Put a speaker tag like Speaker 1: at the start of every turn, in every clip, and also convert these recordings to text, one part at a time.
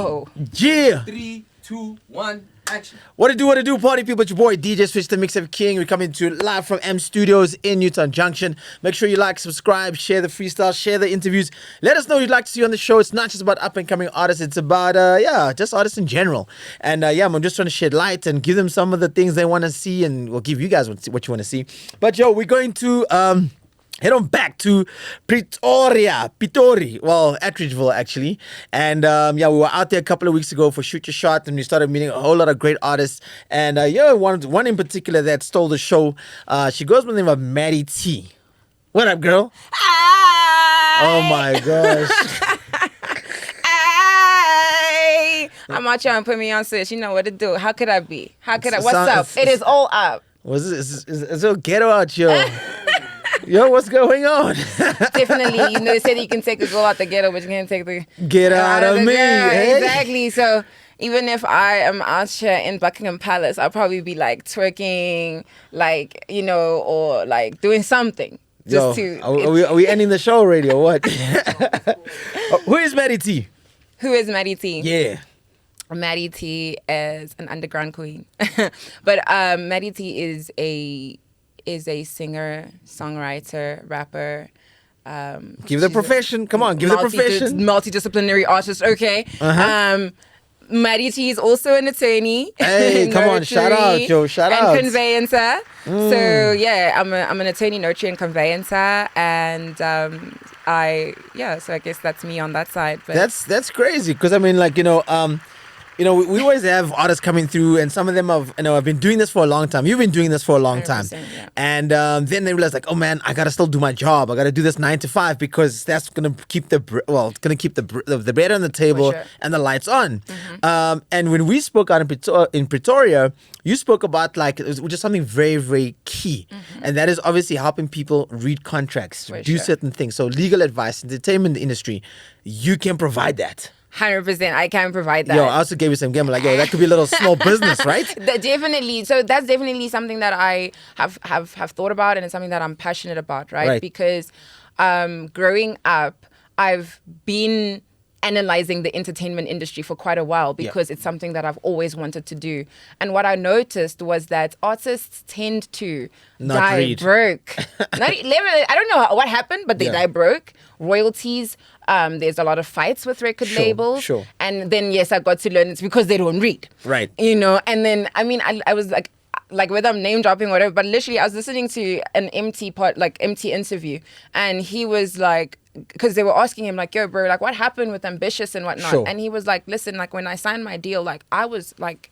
Speaker 1: go.
Speaker 2: Yeah.
Speaker 3: 3, 2, 1, action.
Speaker 2: What it do, party people? It's your boy DJ Switch, the Mix Up King. We're coming to you live from M Studios in Newton Junction. Make sure you like, subscribe, share the freestyle, share the interviews. Let us know who you'd like to see on the show. It's not just about up and coming artists. It's about just artists in general. And I'm just trying to shed light and give them some of the things they want to see, and we'll give you guys what you want to see. But we're going to head on back to Pirtori, well, Attridgeville actually. And we were out there a couple of weeks ago for ShootUrShot, and we started meeting a whole lot of great artists. And one in particular that stole the show, she goes by the name of Maddy T. What up, girl? Oh my gosh.
Speaker 1: I'm out here and put me on sis. You know what to do. How could I be? What's up? It is all up.
Speaker 2: Is it ghetto out here? Yo, what's going on?
Speaker 1: Definitely. They said you can take a girl out the ghetto, but you can't take the...
Speaker 2: Get out of me. Hey?
Speaker 1: Exactly. So even if I am out here in Buckingham Palace, I'll probably be like twerking, or like doing something.
Speaker 2: Are we ending the show already or what? Who is Maddy T?
Speaker 1: Who is Maddy T?
Speaker 2: Yeah.
Speaker 1: Maddy T is an underground queen. But Maddy T is a singer, songwriter, rapper.
Speaker 2: Give the profession. Come on, give the profession.
Speaker 1: Multidisciplinary artist, okay. Maddy T is also an attorney.
Speaker 2: Hey, come on, shout out, yo, shout out.
Speaker 1: And conveyancer. So I'm an attorney, notary, and conveyancer, and so I guess that's me on that side. But
Speaker 2: that's crazy because we always have artists coming through, and some of them have been doing this for a long time. You've been doing this for a long time,
Speaker 1: yeah.
Speaker 2: And then they realize, like, oh man, I gotta still do my job. I gotta do this 9 to 5 because that's gonna keep the bread on the table and the lights on. And when we spoke out in Pretoria, you spoke about which is something very, very key, and that is obviously helping people read contracts, do certain things. So legal advice, entertainment industry, you can provide that.
Speaker 1: 100%, I can provide that.
Speaker 2: I also gave you some game like, that could be a little small business, right?
Speaker 1: Definitely. So that's definitely something that I have thought about, and it's something that I'm passionate about, right? Because growing up, I've been analyzing the entertainment industry for quite a while because it's something that I've always wanted to do. And what I noticed was that artists tend to die broke. I don't know what happened, but they die broke. Royalties, there's a lot of fights with record labels. Sure. And then, I got to learn it's because they don't read.
Speaker 2: Right.
Speaker 1: And then, I was like whether I'm name dropping or whatever, but literally I was listening to an MT interview, and he was like, because they were asking him like, yo bro, like what happened with Ambitious and whatnot? Sure. And he was like, listen, like when I signed my deal, like I was like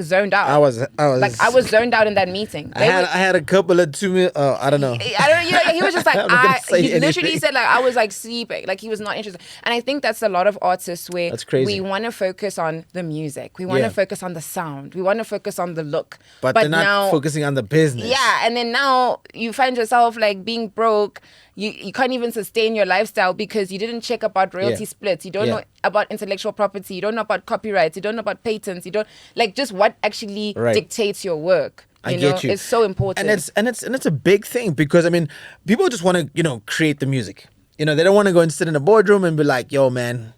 Speaker 1: zoned out. I was zoned out in that meeting.
Speaker 2: I had a couple of 2 minutes. I don't know.
Speaker 1: He was just like, he literally said like I was like sleeping, like he was not interested. And I think that's a lot of artists where we want to focus on the music, we want to focus on the sound, we want to focus on the look,
Speaker 2: but they're not focusing on the business.
Speaker 1: Yeah, and then now you find yourself like being broke. You can't even sustain your lifestyle because you didn't check about royalty splits. You don't know about intellectual property. You don't know about copyrights. You don't know about patents. You don't just what actually dictates your work.
Speaker 2: I get you.
Speaker 1: It's so important.
Speaker 2: And it's a big thing because people just want to create the music. They don't want to go and sit in a boardroom and be like, yo man,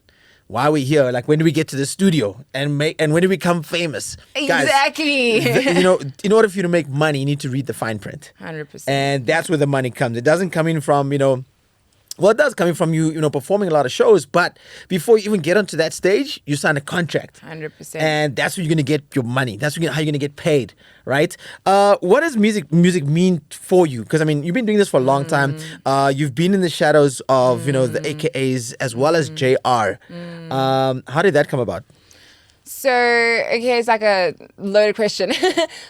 Speaker 2: why are we here? Like, when do we get to the studio and when do we become famous?
Speaker 1: Exactly.
Speaker 2: Guys, in order for you to make money, you need to read the fine print.
Speaker 1: 100%.
Speaker 2: And that's where the money comes. It doesn't come in from, well, it does come in from you, performing a lot of shows. But before you even get onto that stage, you sign a contract.
Speaker 1: 100%.
Speaker 2: And that's where you're going to get your money. That's how you're going to get paid, right? What does music mean for you? Because, you've been doing this for a long time. You've been in the shadows of, the AKAs as well as JR. How did that come about?
Speaker 1: So, okay, it's like a loaded question.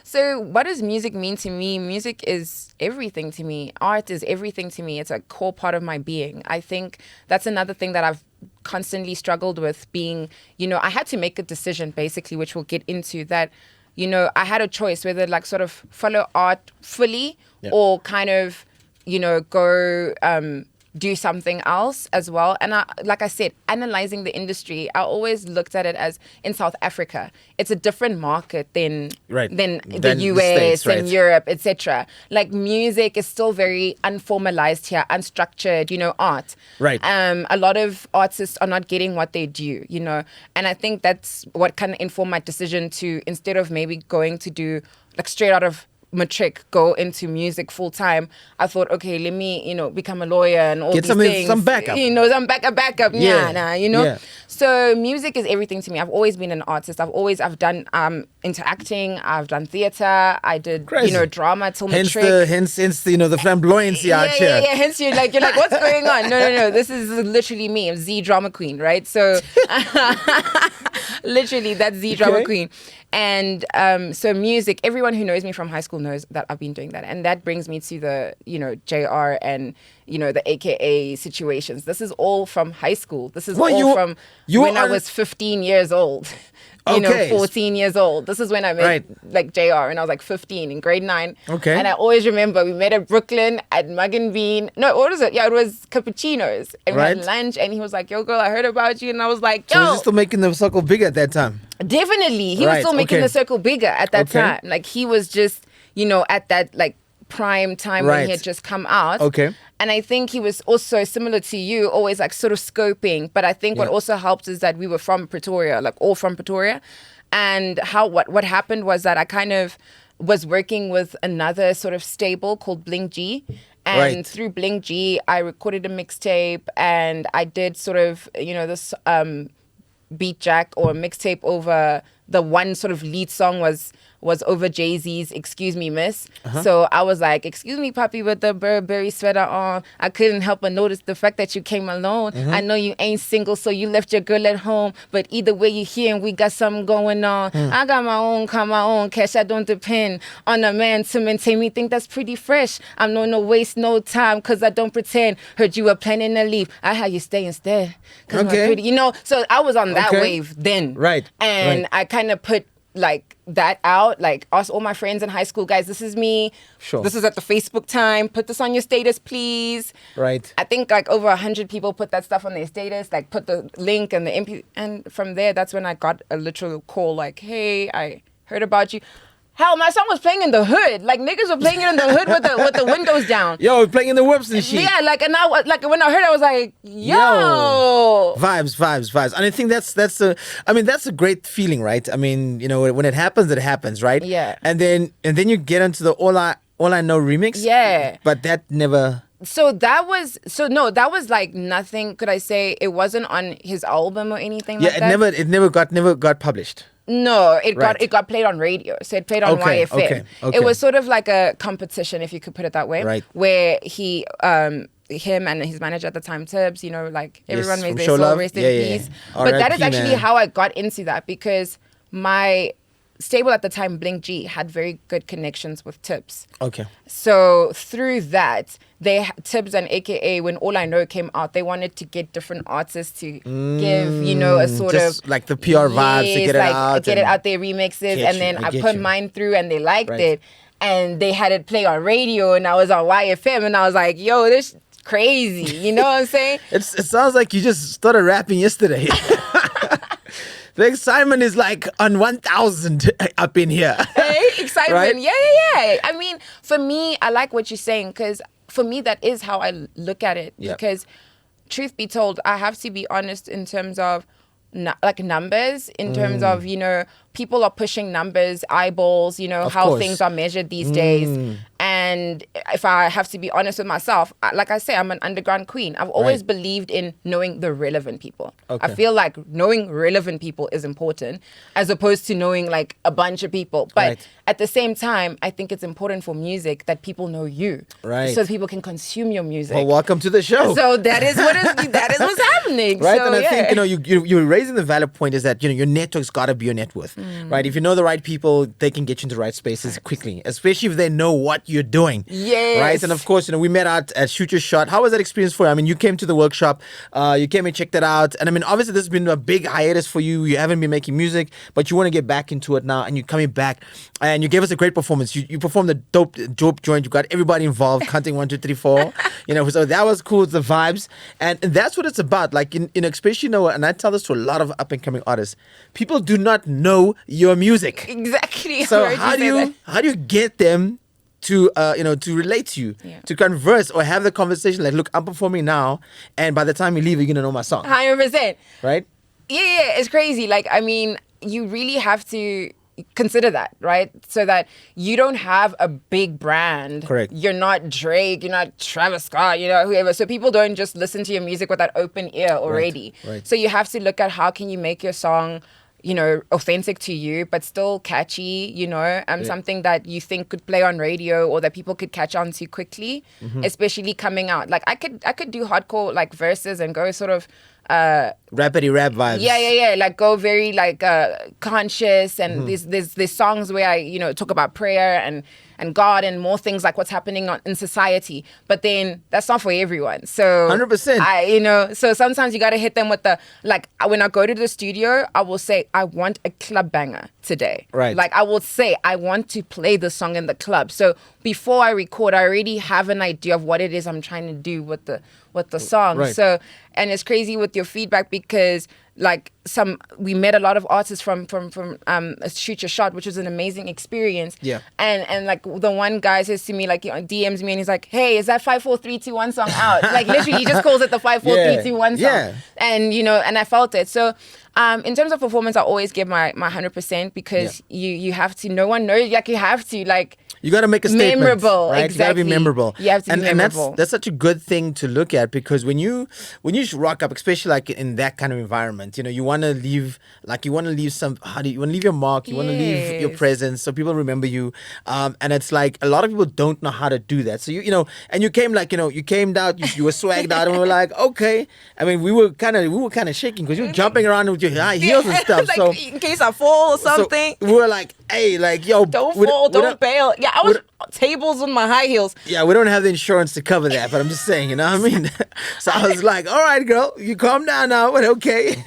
Speaker 1: So, what does music mean to me? Music is everything to me. Art is everything to me. It's a core part of my being. I think that's another thing that I've constantly struggled with being, I had to make a decision basically, which we'll get into that, I had a choice whether like sort of follow art fully or kind of, go do something else as well. And like I said, analyzing the industry, I always looked at it as in South Africa, it's a different market than the US
Speaker 2: States, right?
Speaker 1: and Europe, etc. Like music is still very unformalized here, unstructured, art.
Speaker 2: Right.
Speaker 1: A lot of artists are not getting what they do, and I think that's what kind of informed my decision to, instead of maybe going to do like straight out of matric, go into music full time. I thought, okay, let me, become a lawyer and all these things.
Speaker 2: Some backup.
Speaker 1: Some backup.
Speaker 2: Yeah.
Speaker 1: Yeah. So music is everything to me. I've always been an artist. I've done interacting. I've done theater. I did, drama till matric.
Speaker 2: Hence the flamboyancy out here.
Speaker 1: Yeah. Hence you're like, what's going on? No. This is literally me. I'm Z drama queen, right? So literally that's Z drama queen. And so music, everyone who knows me from high school knows that I've been doing that. And that brings me to the, JR and, the AKA situations. This is all from high school. This is from when I was 15 years old. 14 years old. This is when I met like JR, and I was like 15 in grade 9.
Speaker 2: Okay.
Speaker 1: And I always remember we met at Brooklyn at Mug and Bean. No, what was it? Yeah, it was cappuccinos. And we had lunch, and he was like, yo, girl, I heard about you. And I was like, yo.
Speaker 2: So was he still making the circle bigger at that time?
Speaker 1: Definitely. He was still making the circle bigger at that time. Like he was just, at that like prime time when he had just come out.
Speaker 2: Okay.
Speaker 1: And I think he was also similar to you, always like sort of scoping. But I think what also helped is that we were from Pretoria, like all from Pretoria. And what happened was that I kind of was working with another sort of stable called Bling G. And through Bling G, I recorded a mixtape, and I did sort of, this beat jack or mixtape over the one sort of lead song was over Jay-Z's Excuse Me Miss. So I was like, excuse me, Papi, with the Burberry sweater on. I couldn't help but notice the fact that you came alone. I know you ain't single, so you left your girl at home. But either way, you here and we got something going on. I got my own cash. I don't depend on a man to maintain me. Think that's pretty fresh. I'm no waste no time, cause I don't pretend. Heard you were planning to leave. I had you stay instead. Cause my pretty, so I was on that wave then.
Speaker 2: Right.
Speaker 1: And I kind of put like that out, like asked all my friends in high school, guys, this is me.
Speaker 2: Sure.
Speaker 1: This is at the Facebook time. Put this on your status, please.
Speaker 2: Right.
Speaker 1: I think like over 100 people put that stuff on their status, like put the link and the MP. And from there, that's when I got a literal call like, hey, I heard about you. Hell, my song was playing in the hood. Like niggas were playing it in the hood with the windows down.
Speaker 2: Yo, playing in the whips and shit.
Speaker 1: Yeah, like, and I like when I heard it, I was like, yo.
Speaker 2: Vibes. And I think that's a great feeling, right? I mean, when it happens, right?
Speaker 1: Yeah.
Speaker 2: And then you get into the All I Know remix.
Speaker 1: Yeah.
Speaker 2: But that never.
Speaker 1: So that was like nothing. Could I say it wasn't on his album or anything like that?
Speaker 2: Yeah, it never got published.
Speaker 1: No, it got played on radio. So it played on YFM.
Speaker 2: Okay.
Speaker 1: It was sort of like a competition, if you could put it that way.
Speaker 2: Right.
Speaker 1: Where he him and his manager at the time, Tibbs, like everyone made their
Speaker 2: Show
Speaker 1: soul
Speaker 2: Love.
Speaker 1: rest in peace. But that is actually how I got into that, because my stable at the time, Blink G, had very good connections with Tibbs.
Speaker 2: Okay.
Speaker 1: So through that, Tibbs and AKA, when All I Know came out, they wanted to get different artists to give, a sort
Speaker 2: just
Speaker 1: of
Speaker 2: like the PR vibes to get it out.
Speaker 1: Get it out there, remixes, and then I put mine through, and they liked it, and they had it play on radio, and I was on YFM, and I was like, yo, this crazy, you know what I'm saying?
Speaker 2: It sounds like you just started rapping yesterday. The excitement is like on 1,000 up in here.
Speaker 1: Hey, excitement.
Speaker 2: Right?
Speaker 1: Yeah. I mean, for me, I like what you're saying, because for me, that is how I look at it.
Speaker 2: Yep.
Speaker 1: Because truth be told, I have to be honest in terms of numbers, in terms of, people are pushing numbers, eyeballs,
Speaker 2: Of
Speaker 1: how
Speaker 2: course.
Speaker 1: things are measured these days. And if I have to be honest with myself, like I say, I'm an underground queen. I've always believed in knowing the relevant people.
Speaker 2: Okay.
Speaker 1: I feel like knowing relevant people is important, as opposed to knowing like a bunch of people. But at the same time, I think it's important for music that people know you.
Speaker 2: Right.
Speaker 1: So that people can consume your music.
Speaker 2: Well, welcome to the show.
Speaker 1: So that is what's happening. happening.
Speaker 2: Right,
Speaker 1: So,
Speaker 2: and I think you're raising the valid point is that your network's got to be your net worth, right? If you know the right people, they can get you into the right spaces quickly, especially if they know what you're doing.
Speaker 1: Yes.
Speaker 2: Right, and of course, we met out at ShootUrShot. How was that experience for you? I mean, you came to the workshop, you came and checked it out, and I mean, obviously, this has been a big hiatus for you. You haven't been making music, but you want to get back into it now, and you're coming back, and you gave us a great performance. You performed a dope joint. You got everybody involved, counting 1, 2, 3, 4. So that was cool. The vibes, and that's what it's about. Like especially and I tell this to a lot of up and coming artists. People do not know your music.
Speaker 1: Exactly.
Speaker 2: So how do you get them to to relate to you, to converse or have the conversation? Like, look, I'm performing now, and by the time you leave, you're gonna know my song.
Speaker 1: 100%.
Speaker 2: Right?
Speaker 1: Yeah, it's crazy. Like, I mean, you really have to consider that, right? So that you don't have a big brand.
Speaker 2: Correct.
Speaker 1: You're not Drake, you're not Travis Scott, whoever. So people don't just listen to your music with that open ear already.
Speaker 2: Right.
Speaker 1: So you have to look at how can you make your song, authentic to you, but still catchy, something that you think could play on radio or that people could catch on to quickly, especially coming out. Like I could do hardcore like verses and go sort of
Speaker 2: rapidy rap vibes.
Speaker 1: Yeah. Like go very like conscious, and there's songs where I talk about prayer and God and more things like what's happening in society. But then that's not for everyone. So
Speaker 2: 100%.
Speaker 1: So sometimes you got to hit them with the, like, when I go to the studio, I will say, I want a club banger today.
Speaker 2: Right.
Speaker 1: Like I will say, I want to play the song in the club. So before I record, I already have an idea of what it is I'm trying to do with the song.
Speaker 2: Right.
Speaker 1: So, and it's crazy with your feedback because like we met a lot of artists from ShootUrShot, which was an amazing experience.
Speaker 2: Yeah.
Speaker 1: And like the one guy says to me, like, DMs me and he's like, hey, is that 5 4 3 2 1 song out? Like literally he just calls it the 5 4 3 2 1 song.
Speaker 2: Yeah.
Speaker 1: And and I felt it. So in terms of performance, I always give my 100% because you have to, no one knows, like you have to, like,
Speaker 2: you got to make a statement.
Speaker 1: Memorable,
Speaker 2: right?
Speaker 1: exactly.
Speaker 2: You got to be memorable.
Speaker 1: You have to be memorable.
Speaker 2: And that's such a good thing to look at, because when you rock up, especially like in that kind of environment, you want to leave some. You want to leave your mark. You want to leave your presence so people remember you. And it's like a lot of people don't know how to do that. So and you came like you came out, you were swagged out, and we were like, okay. I mean, we were kind of shaking because you were jumping around with your high heels and stuff.
Speaker 1: Like,
Speaker 2: so
Speaker 1: in case I fall or something.
Speaker 2: So we were like, hey, like, yo,
Speaker 1: don't fall, don't bail. Yeah, I was tables on my high heels.
Speaker 2: Yeah, we don't have the insurance to cover that, but I'm just saying, you know what I mean? So I was like, all right, girl, you calm down now, but okay.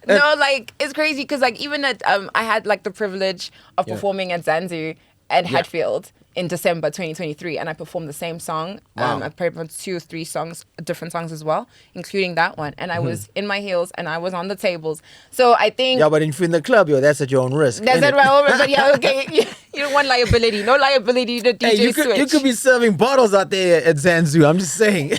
Speaker 1: No, like, it's crazy because, like, even at, I had, like, the privilege of performing at Zanzu at Hatfield in December 2023, and I performed the same song.
Speaker 2: Wow.
Speaker 1: I performed 2 or 3 songs, different songs as well, including that one. And I was in my heels and I was on the tables. So I think...
Speaker 2: Yeah, but if you're in the club, that's at your own risk.
Speaker 1: That's at my own risk, but yeah, okay. You don't want liability. No liability to DJ Switch.
Speaker 2: You could be serving bottles out there at Zanzu. I'm just saying.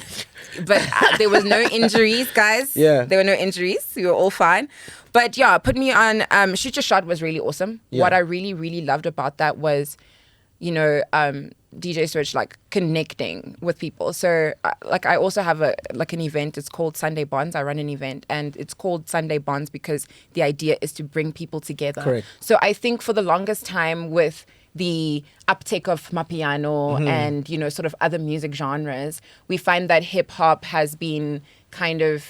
Speaker 1: But there was no injuries, guys.
Speaker 2: Yeah.
Speaker 1: There were no injuries. We were all fine. But yeah, put me on... ShootUrShot was really awesome.
Speaker 2: Yeah.
Speaker 1: What I really, really loved about that was... DJ Switch, like, connecting with people. So like I also have an event. It's called Sunday Bonds. I run an event and it's called Sunday Bonds because the idea is to bring people together.
Speaker 2: Correct.
Speaker 1: So I think for the longest time with the uptake of Mapiano and sort of other music genres, we find that hip hop has been kind of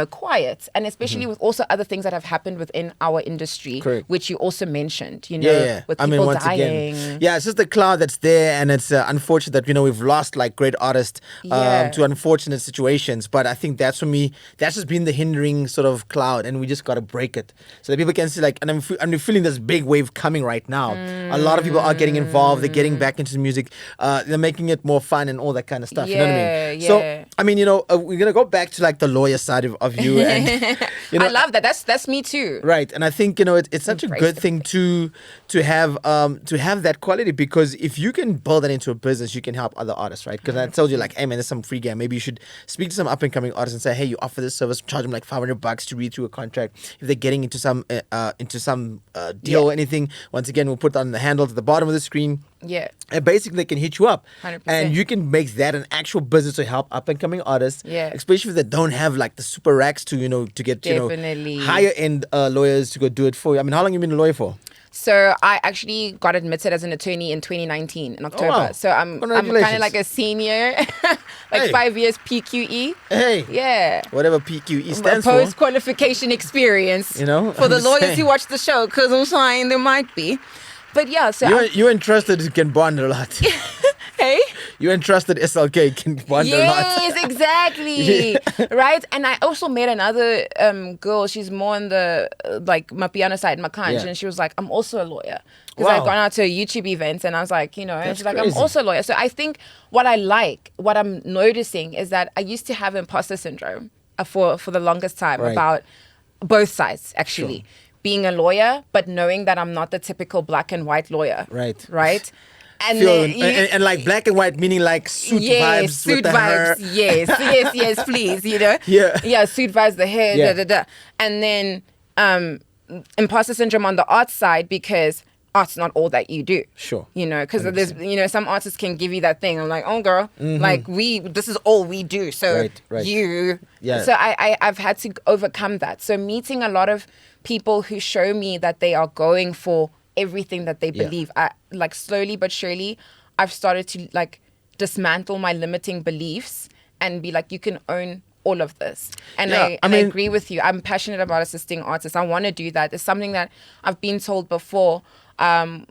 Speaker 1: quiet, and especially with also other things that have happened within our industry.
Speaker 2: Correct.
Speaker 1: Which you also mentioned, with
Speaker 2: I mean,
Speaker 1: people
Speaker 2: once
Speaker 1: dying.
Speaker 2: Again, it's just the cloud that's there, and it's unfortunate that we've lost like great artists to unfortunate situations. But I think that's, for me, that's just been the hindering sort of cloud, and we just got to break it so that people can see, like, and I'm feeling this big wave coming right now. A lot of people are getting involved. They're getting back into music. They're making it more fun and all that kind of stuff. You know what I mean? So I mean, we're gonna go back to like the lawyer side of you, and
Speaker 1: I love that. That's me too.
Speaker 2: Right, and I think it's such a good thing to have that quality, because if you can build that into a business, you can help other artists, right? Because I told you, like, hey man, there's some free game. Maybe you should speak to some up and coming artists and say, hey, you offer this service, charge them like $500 to read through a contract. If they're getting into some deal or anything, once again, we'll put that on the handle at the bottom of the screen.
Speaker 1: Yeah.
Speaker 2: And basically they can hit you up.
Speaker 1: 100%.
Speaker 2: And you can make that an actual business to help up and coming artists.
Speaker 1: Yeah.
Speaker 2: Especially if they don't have like the super racks to, to get,
Speaker 1: Definitely.
Speaker 2: higher end lawyers to go do it for you. I mean, how long have you been a lawyer for?
Speaker 1: So I actually got admitted as an attorney in 2019 in October.
Speaker 2: wow.
Speaker 1: So I'm kind of like a senior, like 5 years PQE.
Speaker 2: Hey.
Speaker 1: Yeah.
Speaker 2: Whatever PQE stands for.
Speaker 1: Post qualification experience.
Speaker 2: You know,
Speaker 1: for the lawyers who watch the show, because I'm saying there might be. But yeah, so
Speaker 2: you entrusted can bond a lot.
Speaker 1: Hey?
Speaker 2: You entrusted SLK can bond a lot.
Speaker 1: Yes, exactly. Yeah. Right? And I also met another girl. She's more on the like Mapiano side, Makanj, and she was like, I'm also a lawyer. Because I've gone out to a YouTube event and I was like, you know, and she's like, I'm also a lawyer. So I think what I'm noticing is that I used to have imposter syndrome for the longest time about both sides, actually. Sure. Being a lawyer, but knowing that I'm not the typical black and white lawyer. Right? And,
Speaker 2: and like black and white meaning like suit vibes.
Speaker 1: Suit
Speaker 2: with the
Speaker 1: vibes.
Speaker 2: Hair.
Speaker 1: Yes, please, you know?
Speaker 2: Yeah,
Speaker 1: suit vibes, the hair, And then imposter syndrome on the art side because art's not all that you do.
Speaker 2: Sure.
Speaker 1: You know, because there's, you know, some artists can give you that thing. I'm like, oh girl, like this is all we do. So you. Yeah. So I've had to overcome that. So meeting a lot of people who show me that they are going for everything that they believe. I, like slowly but surely, I've started to like dismantle my limiting beliefs and be like, you can own all of this. And I agree with you. I'm passionate about assisting artists. I want to do that. It's something that I've been told before. I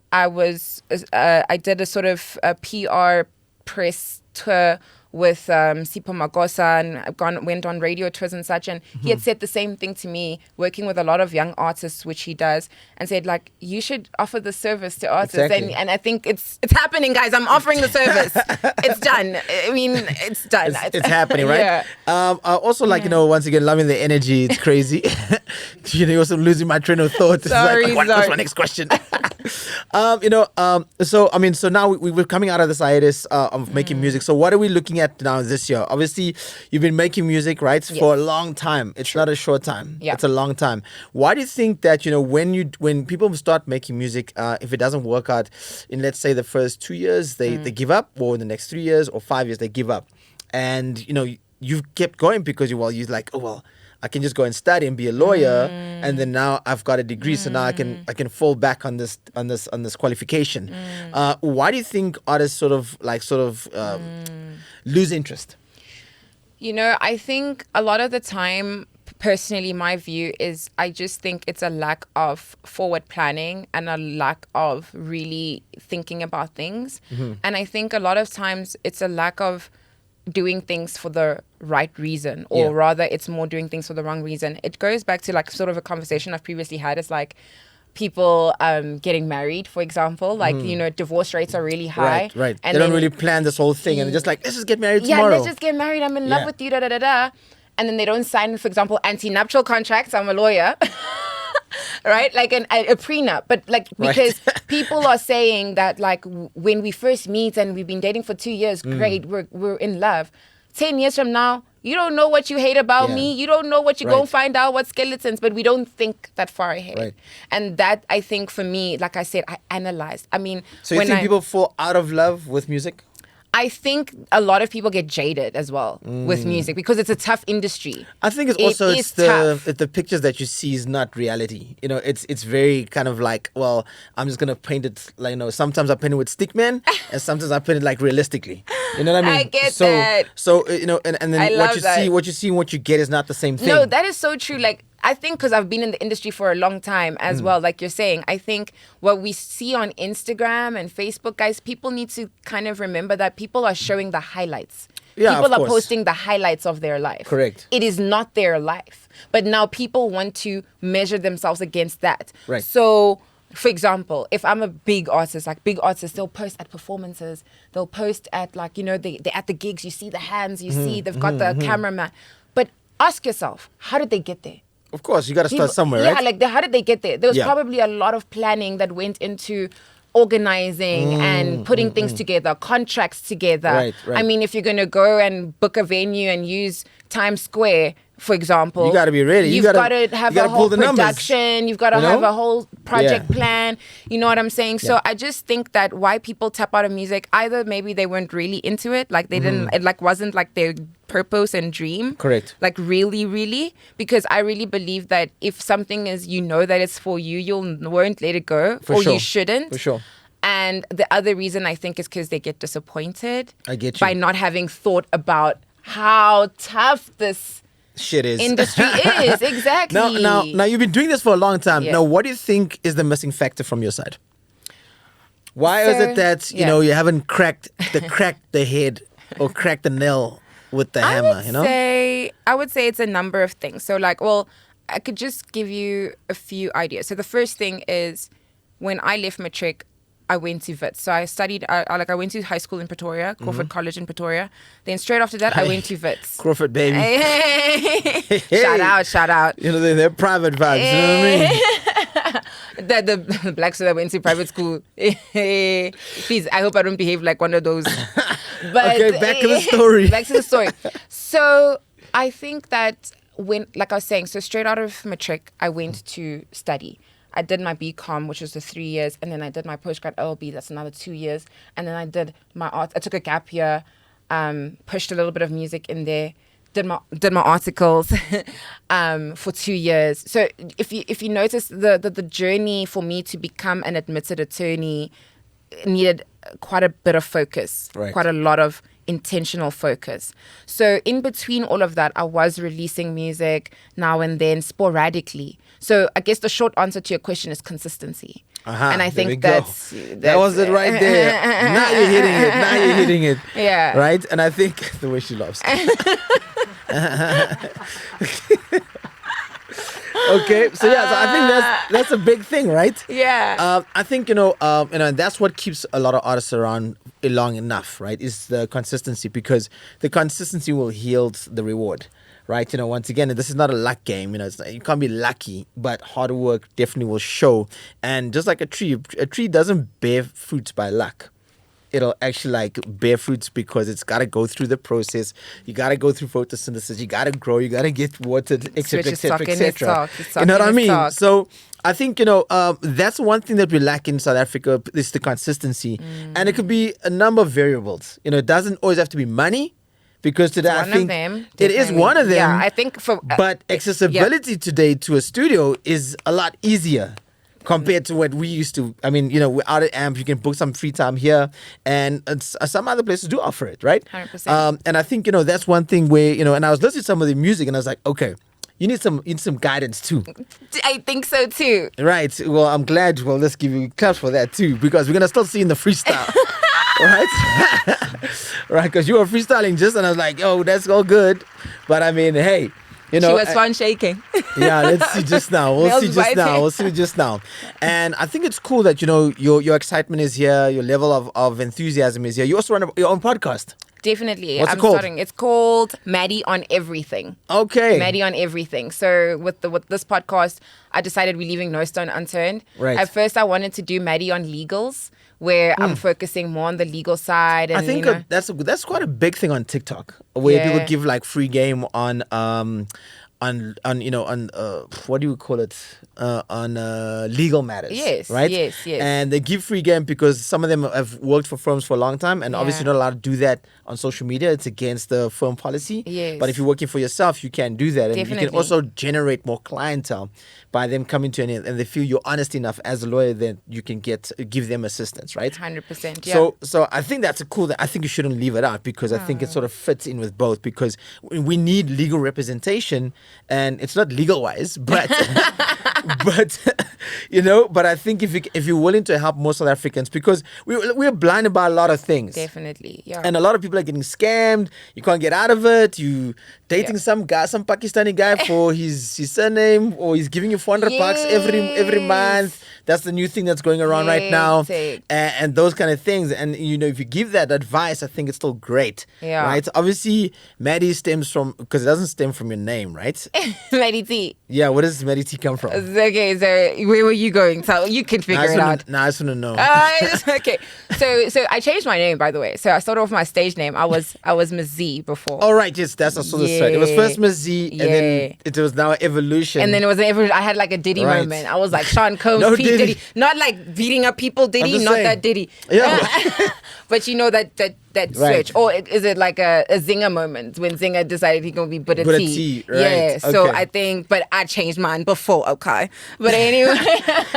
Speaker 1: did a sort of a PR press tour with Sipho Magosa and went on radio tours and such, and he had said the same thing to me, working with a lot of young artists, which he does, and said like, you should offer the service to artists. Exactly. And I think it's happening, guys. I'm offering the service. It's done. I mean, it's done.
Speaker 2: It's happening, right? Yeah. Also, like, you know, once again, loving the energy. It's crazy. You know, you're also losing my train of thought.
Speaker 1: Sorry,
Speaker 2: like, what's my next question? So now we're coming out of this hiatus of making music. So what are we looking at now this year? Obviously, you've been making music, right, for a long time. It's not a short time. Yeah. It's a long time. Why do you think that, you know, when people start making music, if it doesn't work out in, let's say, the first 2 years, they give up, or in the next 3 years or 5 years, they give up. And, you know, you've kept going because you're like, I can just go and study and be a lawyer, and then now I've got a degree, so now I can fall back on this qualification. Why do you think artists sort of lose interest?
Speaker 1: You know, I think a lot of the time, personally, my view is I just think it's a lack of forward planning and a lack of really thinking about things. And I think a lot of times it's a lack of doing things for the right reason, or rather it's more doing things for the wrong reason. It goes back to like sort of a conversation I've previously had. It's like people getting married, for example, like, you know, divorce rates are really high.
Speaker 2: Right. And they don't really plan this whole thing, and they're just like, let's just get married tomorrow.
Speaker 1: Yeah, let's just get married. I'm in love with you, And then they don't sign, for example, anti-nuptial contracts. I'm a lawyer. Right? Like a prenup. But like, because people are saying that like when we first meet and we've been dating for 2 years, great, we're in love. 10 years from now, you don't know what you hate about me. You don't know what you're going to find out, what skeletons, but we don't think that far ahead. Right. And that, I think for me, like I said, I analyzed. I mean,
Speaker 2: so you think people fall out of love with music?
Speaker 1: I think a lot of people get jaded as well with music because it's a tough industry.
Speaker 2: I think it's the pictures that you see is not reality. You know, it's very kind of like, well, I'm just gonna paint it like, you know, sometimes I paint it with stickman and sometimes I paint it like realistically. You know what I mean?
Speaker 1: I get that.
Speaker 2: So you know, and then what you see and what you get is not the same thing.
Speaker 1: No, that is so true. Like, I think because I've been in the industry for a long time as well, like you're saying, I think what we see on Instagram and Facebook, guys, people need to kind of remember that people are showing the highlights.
Speaker 2: Yeah,
Speaker 1: people are posting the highlights of their life.
Speaker 2: Correct.
Speaker 1: It is not their life. But now people want to measure themselves against that.
Speaker 2: Right.
Speaker 1: So, for example, if I'm a big artist, like big artists, they'll post at performances. They'll post at like, you know, they're at the gigs. You see the hands. You see they've got the cameraman. But ask yourself, how did they get there?
Speaker 2: Of course, you got to start somewhere, right?
Speaker 1: Yeah, like how did they get there? There was probably a lot of planning that went into organizing and putting things together, contracts together.
Speaker 2: Right.
Speaker 1: I mean, if you're going to go and book a venue and use Times Square, for example.
Speaker 2: You got to be ready.
Speaker 1: You've got to have a whole production. You've got to have a whole project plan. You know what I'm saying? So I just think that why people tap out of music, either maybe they weren't really into it, like they didn't, it like wasn't like their purpose and dream.
Speaker 2: Correct.
Speaker 1: Like really, because I really believe that if something is, you know that it's for you, won't let it go, you shouldn't.
Speaker 2: For sure.
Speaker 1: And the other reason I think is because they get disappointed.
Speaker 2: I get you.
Speaker 1: By not having thought about how tough this
Speaker 2: shit is.
Speaker 1: Industry is. Exactly.
Speaker 2: Now, you've been doing this for a long time. Now, what do you think is the missing factor from your side? Why is it that, you know, you haven't cracked the head or cracked the nail with the hammer, you know?
Speaker 1: I would say it's a number of things. So like, well, I could just give you a few ideas. So the first thing is when I left matric, I went to Wits. So I studied, I went to high school in Pretoria, Crawford College in Pretoria. Then straight after that, I went to Wits.
Speaker 2: Crawford, baby.
Speaker 1: Hey. Shout out.
Speaker 2: You know, they're private vibes, you know what I mean?
Speaker 1: The blacks that went to private school. Please, I hope I don't behave like one of those. But,
Speaker 2: okay, back to the story.
Speaker 1: Back to the story. So I think that when, like I was saying, so straight out of matric, I went to study. I did my BCom, which was the 3 years, and then I did my postgrad LLB, that's another 2 years. And then I did my art. I took a gap year, pushed a little bit of music in there, did my articles for 2 years. So if you notice, the journey for me to become an admitted attorney needed quite a bit of focus, quite a lot of intentional focus. So in between all of that, I was releasing music now and then sporadically. So I guess the short answer to your question is consistency. And I think that
Speaker 2: was it right there. Now you're hitting it.
Speaker 1: Yeah.
Speaker 2: Right? And I think the way she loves it. Okay, so so I think that's a big thing, right?
Speaker 1: Yeah.
Speaker 2: I think you know that's what keeps a lot of artists around long enough, right? Is the consistency, because the consistency will yield the reward, right? You know, once again, this is not a luck game. You know, you can't be lucky, but hard work definitely will show. And just like a tree doesn't bear fruits by luck. It'll actually like bear fruits because it's got to go through the process. You got to go through photosynthesis. You got to grow. You got to get watered, etc., etc. You know what I mean? So I think, you know, that's one thing that we lack in South Africa is the consistency. And it could be a number of variables. You know, it doesn't always have to be money. Because today I think it is one of them.
Speaker 1: Yeah, I think
Speaker 2: but accessibility today to a studio is a lot easier compared to what we used to. I mean, you know, without an amp, you can book some free time here, and some other places do offer it, right?
Speaker 1: 100%.
Speaker 2: And I think, you know, that's one thing where, you know, and I was listening to some of the music, and I was like, okay, you need some guidance too.
Speaker 1: I think so too.
Speaker 2: Right. Well, I'm glad. Well, let's give you claps for that too, because we're gonna start seeing the freestyle. Right? Right, because you were freestyling just, and I was like, oh, that's all good. But I mean, hey, you know.
Speaker 1: She was fun shaking.
Speaker 2: Yeah, let's see just now. We'll see just now. And I think it's cool that, you know, your excitement is here, your level of enthusiasm is here. You also run your own podcast.
Speaker 1: Definitely.
Speaker 2: What's it called?
Speaker 1: It's called Maddy on Everything.
Speaker 2: Okay.
Speaker 1: Maddy on Everything. So with this podcast, I decided we're leaving no stone unturned.
Speaker 2: Right.
Speaker 1: At first, I wanted to do Maddy on legals, where I'm focusing more on the legal side. And,
Speaker 2: I think that's quite a big thing on TikTok, where people give like free game on what do you call it, on legal matters.
Speaker 1: Yes,
Speaker 2: right.
Speaker 1: Yes.
Speaker 2: And they give free game because some of them have worked for firms for a long time, and obviously you're not allowed to do that on social media. It's against the firm policy.
Speaker 1: Yes.
Speaker 2: But if you're working for yourself, you can do that, and
Speaker 1: Definitely.
Speaker 2: you can also generate more clientele by them coming to you, and they feel you're honest enough as a lawyer that you can give them assistance, right?
Speaker 1: 100%. Yeah.
Speaker 2: So I think that's cool. I think you shouldn't leave it out, because I think it sort of fits in with both, because we need legal representation, and it's not legal wise, but but you know, but I think if you're willing to help more South Africans, because we're blinded by a lot of things.
Speaker 1: Definitely. Yeah.
Speaker 2: And a lot of people are getting scammed. You can't get out of it. You dating some Pakistani guy for his surname, or he's giving you 400 bucks every month That's the new thing that's going around right now, and those kind of things. And if you give that advice, I think it's still great.
Speaker 1: Yeah.
Speaker 2: Right. Obviously, Maddy stems from because it doesn't stem from your name, right?
Speaker 1: Maddy T.
Speaker 2: Yeah. Where does Maddy T come from?
Speaker 1: Okay. So where were you going? So you can figure it out.
Speaker 2: I just want to know.
Speaker 1: Okay. So I changed my name, by the way. So I started off my stage name. I was Ms. Z before.
Speaker 2: Oh right, yes, that's also the story. It was first Ms. Z, and then it was now evolution.
Speaker 1: And then it was an evolution. I had like a Diddy moment. I was like Sean Combs,
Speaker 2: No
Speaker 1: P.
Speaker 2: Diddy.
Speaker 1: Diddy. Not like beating up people, Diddy, not
Speaker 2: saying.
Speaker 1: that Diddy.
Speaker 2: Yeah.
Speaker 1: But that switch. Or is it like a Zinger moment when Zinger decided he's going to be Buddha T?
Speaker 2: Right.
Speaker 1: Yeah, so
Speaker 2: Okay.
Speaker 1: I think, but I changed mine before, okay? But anyway.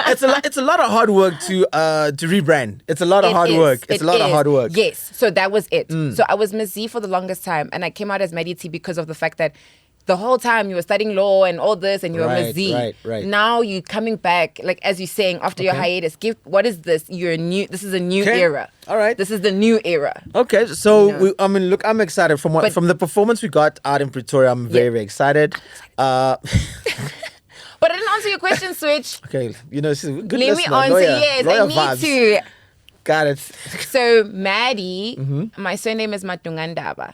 Speaker 2: It's a lot of hard work to rebrand. It's a lot of hard work. It's a lot of hard work.
Speaker 1: Yes, so that was it. So I was Ms. Z for the longest time, and I came out as Maddy T because of the fact that the whole time you were studying law and all this, and you were Ms. Z.
Speaker 2: Right.
Speaker 1: Now you're coming back, like as you're saying, after your hiatus. What is this? This is a new era.
Speaker 2: All right.
Speaker 1: This is the new era.
Speaker 2: Okay, so look, I'm excited from the performance we got out in Pretoria. I'm very, very excited.
Speaker 1: But I didn't answer your question, Switch.
Speaker 2: Okay, good
Speaker 1: Let me
Speaker 2: listener,
Speaker 1: answer.
Speaker 2: lawyer,
Speaker 1: Yes,
Speaker 2: lawyer
Speaker 1: I need
Speaker 2: vibes.
Speaker 1: to.
Speaker 2: Got it.
Speaker 1: So Maddy, my surname is Matungandaba.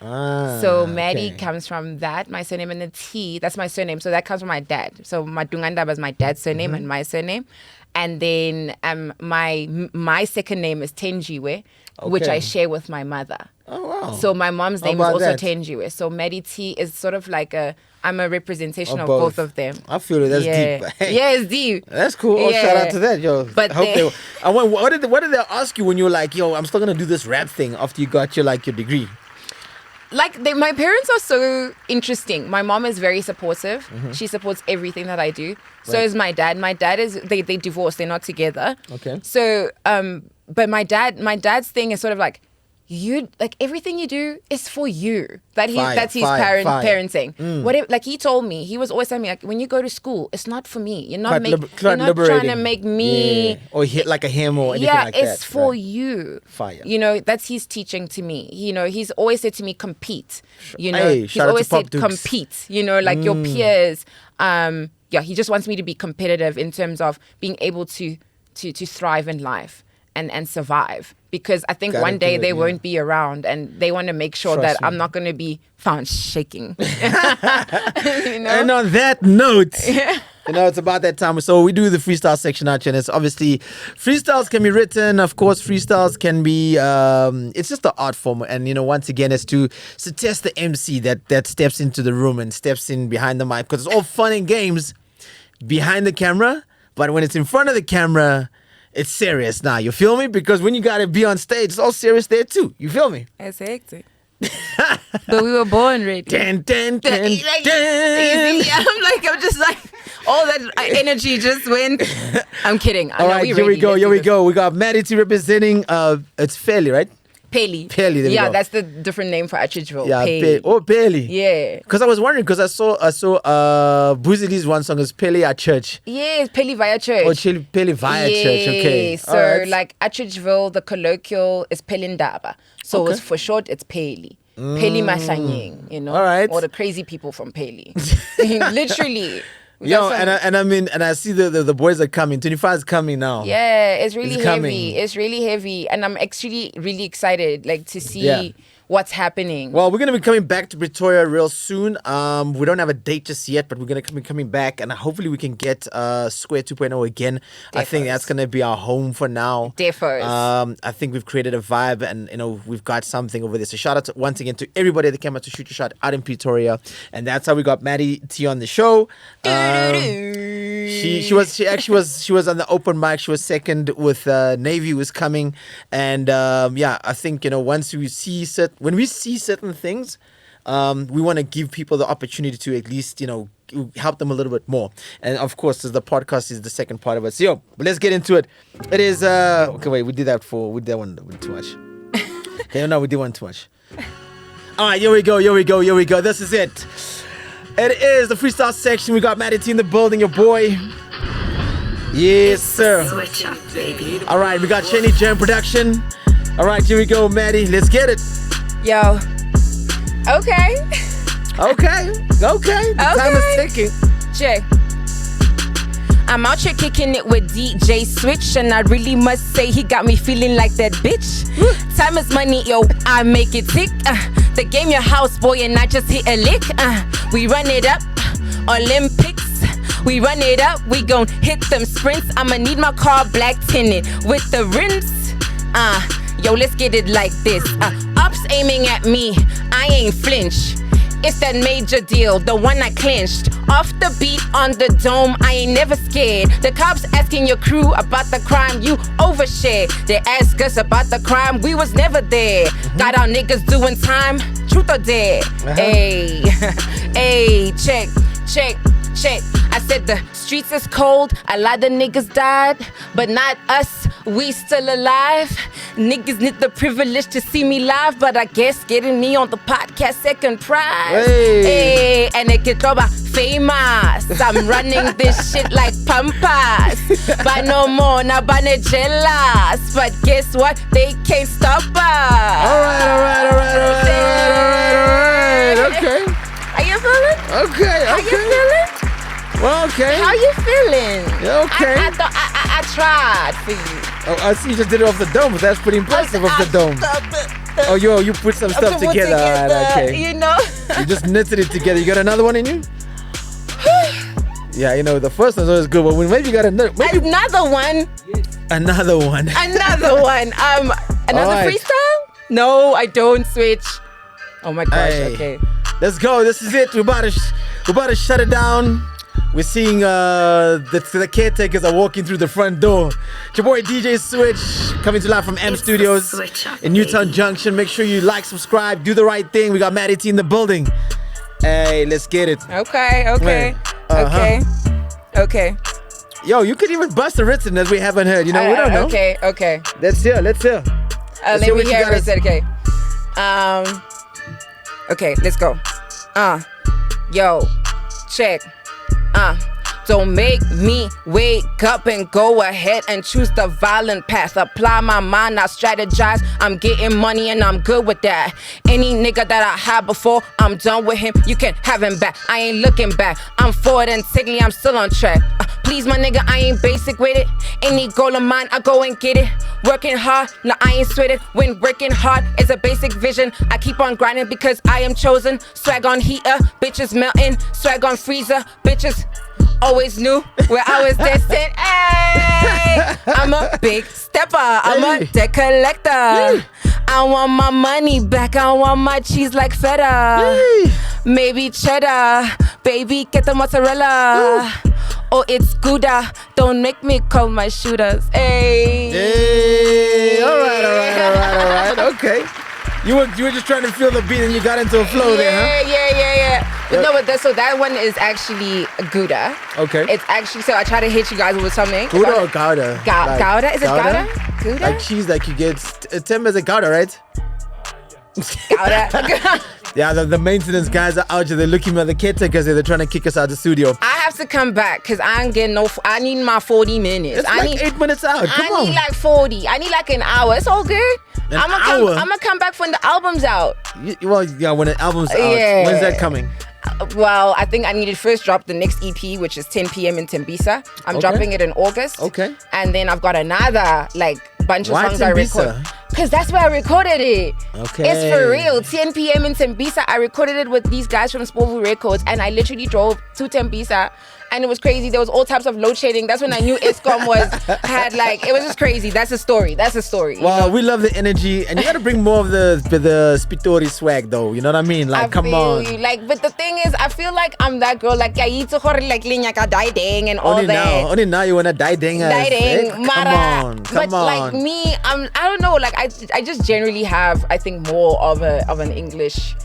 Speaker 1: So Maddy comes from that, my surname, and the T, that's my surname. So that comes from my dad. So Matungandaba is my dad's surname and my surname. And then my second name is Tenjiwe, which I share with my mother.
Speaker 2: Oh wow.
Speaker 1: So my mom's name is also
Speaker 2: that?
Speaker 1: Tenjiwe. So Maddy T is sort of like I'm a representation of both of them.
Speaker 2: I feel it. That's deep. Hey,
Speaker 1: yeah, it's deep.
Speaker 2: that's cool. Oh, shout out to that, yo.
Speaker 1: But
Speaker 2: what did they ask you when you were like, yo, I'm still gonna do this rap thing after you got your degree?
Speaker 1: My parents are so interesting. My mom is very supportive. She supports everything that I do. So is my dad. My dad is they divorced. They're not together.
Speaker 2: Okay.
Speaker 1: So but my dad's thing is sort of like, you like everything you do is for you. That's his parenting. Whatever, he told me, he was always telling me, like, when you go to school, it's not for me. You're not trying to make me
Speaker 2: or hit like a him or anything like that.
Speaker 1: Yeah, it's for you.
Speaker 2: Fire.
Speaker 1: That's his teaching to me. He's always said to me, compete.
Speaker 2: He's
Speaker 1: always said compete. Like your peers. He just wants me to be competitive in terms of being able to thrive in life and survive. Because I think one day they won't be around, and they want to make sure that I'm not going to be found shaking.
Speaker 2: And on that note, it's about that time. So we do the freestyle section out here, and it's obviously freestyles can be written. Of course, freestyles can be. It's just the art form, and once again, it's to test the MC that steps into the room and steps in behind the mic, because it's all fun and games behind the camera, but when it's in front of the camera, it's serious now. You feel me? Because when you gotta be on stage, it's all serious there too. You feel me?
Speaker 1: It's hectic. But we were born ready.
Speaker 2: I'm just
Speaker 1: like, all that energy just went. I'm kidding.
Speaker 2: All right, here we go. We got Maddy T representing. It's Pheli, right?
Speaker 1: Pheli.
Speaker 2: There we go.
Speaker 1: That's the different name for Atchedgeville.
Speaker 2: Yeah, Pheli.
Speaker 1: Yeah.
Speaker 2: Because I was wondering, because I saw Boozy Lee's one song is Pheli at church.
Speaker 1: Yeah, Pheli via church.
Speaker 2: Oh, Pheli via church. Okay.
Speaker 1: So like Atchedgeville, the colloquial is Pelindaba. So it's for short, it's Pheli. Pheli Mahlanyeng,
Speaker 2: All right.
Speaker 1: Or the crazy people from Pheli. Literally.
Speaker 2: Yo, and I see the boys are coming. 25 is coming now.
Speaker 1: Yeah, it's really heavy. It's really heavy. And I'm actually really excited to see what's happening.
Speaker 2: Well, we're going to be coming back to Pretoria real soon. We don't have a date just yet, but we're going to be coming back, and hopefully we can get Square 2.0 again. Defos. I think that's going to be our home for now.
Speaker 1: Defos.
Speaker 2: I think we've created a vibe, and we've got something over there. So shout out once again to everybody that came out to ShootUrShot out in Pretoria, and that's how we got Maddy T on the show. She was on the open mic. She was second with Navy was coming, and I think once when we see certain things, we want to give people the opportunity to at least help them a little bit more. And of course, the podcast is the second part of it. So but let's get into it. It is okay. Wait, we did that one too much. Okay, no, we did one too much. All right, here we go. This is it. It is the freestyle section. We got Maddy T in the building, your boy. Yes, sir.
Speaker 4: Switch up, baby.
Speaker 2: All right, we got Cheney Jam production. All right, here we go, Maddy. Let's get it.
Speaker 1: Yo. Okay.
Speaker 2: The time is ticking.
Speaker 1: Check. I'm out here kicking it with DJ Switch, and I really must say he got me feeling like that bitch. Time is money, yo, I make it tick. The game your house, boy, and I just hit a lick. We run it up, Olympics. We run it up, we gon' hit them sprints. I'ma need my car black tinted with the rims. Yo, let's get it like this. Ops aiming at me, I ain't flinch. It's that major deal, the one I clinched. Off the beat on the dome, I ain't never scared. The cops asking your crew about the crime you overshared. They ask us about the crime, we was never there. Got our niggas doing time, truth or dare. Hey, hey, check. I said the streets is cold, a lot of niggas died, but not us, we still alive. Niggas need the privilege to see me live, but I guess getting me on the podcast second prize. Hey, and it get over famous. I'm running this shit like Pampas. But no more, now bane jealous. But guess what? They can't stop us.
Speaker 2: All right. Okay.
Speaker 1: Are you feeling?
Speaker 2: Okay.
Speaker 1: How you feeling?
Speaker 2: Well, okay.
Speaker 1: How you feeling?
Speaker 2: Okay.
Speaker 1: I tried for you.
Speaker 2: Oh, I see you just did it off the dome. That's pretty impressive off the dome. Oh, yo, you put some stuff together. All right, okay.
Speaker 1: You know.
Speaker 2: You just knitted it together. You got another one in you? Yeah, you know, the first one's always good, but maybe you got another.
Speaker 1: Another one.
Speaker 2: Another one.
Speaker 1: Another one. Another
Speaker 2: right.
Speaker 1: freestyle? No, I don't switch. Oh my gosh.
Speaker 2: Hey.
Speaker 1: Okay.
Speaker 2: Let's go. This is it. We're about to shut it down. We're seeing the caretakers are walking through the front door. It's your boy DJ Switch coming to live from M Studios in Newtown Junction. Make sure you like, subscribe, do the right thing. We got Maddy in the building. Hey, let's get it.
Speaker 1: Okay.
Speaker 2: Yo, you could even bust a written that we haven't heard. You know, we don't know.
Speaker 1: Okay.
Speaker 2: Let's hear.
Speaker 1: Let me hear it. Okay. Okay, let's go. Yo, check. Don't make me wake up and go ahead and choose the violent path. Apply my mind, I strategize. I'm getting money and I'm good with that. Any nigga that I had before, I'm done with him. You can have him back. I ain't looking back. I'm forward and technically I'm still on track. Please, my nigga, I ain't basic with it. Any goal of mine, I go and get it. Working hard, no, I ain't sweated. When working hard is a basic vision, I keep on grinding because I am chosen. Swag on heater, bitches melting. Swag on freezer, bitches always knew where I was destined. Hey, I'm a big stepper. I'm a debt collector. I want my money back. I want my cheese like feta. Maybe cheddar. Baby, get the mozzarella. Oh, it's Gouda. Don't make me call my shooters. Hey.
Speaker 2: All right. Okay. You were just trying to feel the beat and you got into a flow there, huh?
Speaker 1: Yeah. But no, so that one is actually Gouda.
Speaker 2: Okay.
Speaker 1: It's actually, so I try to hit you guys with something.
Speaker 2: Gouda or Gouda?
Speaker 1: Gouda? Is it Gouda? Gouda?
Speaker 2: Like cheese like you get. Tim is a Gouda, right?
Speaker 1: Gouda.
Speaker 2: Yeah, the maintenance guys are out here. They're looking at the caretakers. They're trying to kick us out of the studio.
Speaker 1: I have to come back because I ain't getting I need my 40 minutes.
Speaker 2: It's like 8 minutes out. Come on.
Speaker 1: I need like 40. I need like an hour. It's all good. I'm gonna come back when the album's out.
Speaker 2: When the album's out.
Speaker 1: Yeah.
Speaker 2: When's that coming?
Speaker 1: Well, I think I need to first drop the next EP, which is 10 p.m. in Tembisa. I'm dropping it in August.
Speaker 2: Okay.
Speaker 1: And then I've got another bunch of songs I record. Because that's where I recorded it.
Speaker 2: Okay.
Speaker 1: It's for real. 10 p.m. in Tembisa. I recorded it with these guys from Spovu Records, and I literally drove to Tembisa. And it was crazy. There was all types of load shedding. That's when I knew ISCOM it was just crazy. That's a story.
Speaker 2: Well, we love the energy, and you got to bring more of the Pirtori swag, though. You know what I mean? Like, come on.
Speaker 1: But the thing is, I feel like I'm that girl. Like, ding and all that.
Speaker 2: Only now you wanna die ding.
Speaker 1: Come on. But like me, I don't know. Like, I just generally have, I think, more of an English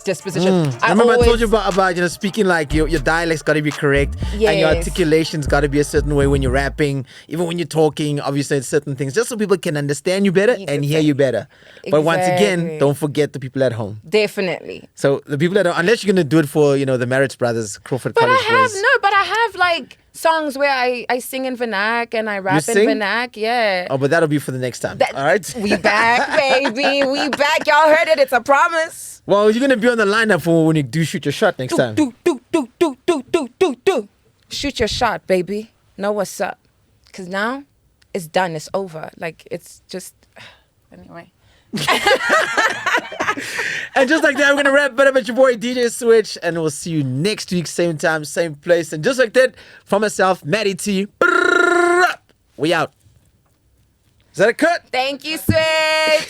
Speaker 1: disposition.
Speaker 2: I remember I told you about speaking like your dialect's got to be correct, and your articulation's got to be a certain way when you're rapping, even when you're talking. Obviously, it's certain things just so people can understand you better and hear you better. But once again, don't forget the people at home.
Speaker 1: Definitely.
Speaker 2: So the people that unless you're gonna do it for the Marriage Brothers, Crawford
Speaker 1: but
Speaker 2: College
Speaker 1: I
Speaker 2: boys.
Speaker 1: have songs where I sing in vernac and I rap in vernac. Yeah.
Speaker 2: Oh, but that'll be for the next time. All right.
Speaker 1: We back, baby. We back. Y'all heard it. It's a promise.
Speaker 2: Well, you're gonna be on the lineup for when you do Shoot Your Shot next time.
Speaker 1: Shoot your shot, baby. know what's up. Because now it's done. It's over. Like, it's just... Anyway.
Speaker 2: And just like that, we're going to wrap it up at your boy DJ Switch. And we'll see you next week, same time, same place. And just like that, from myself, Maddy T. We out. Is that a cut?
Speaker 1: Thank you, Switch.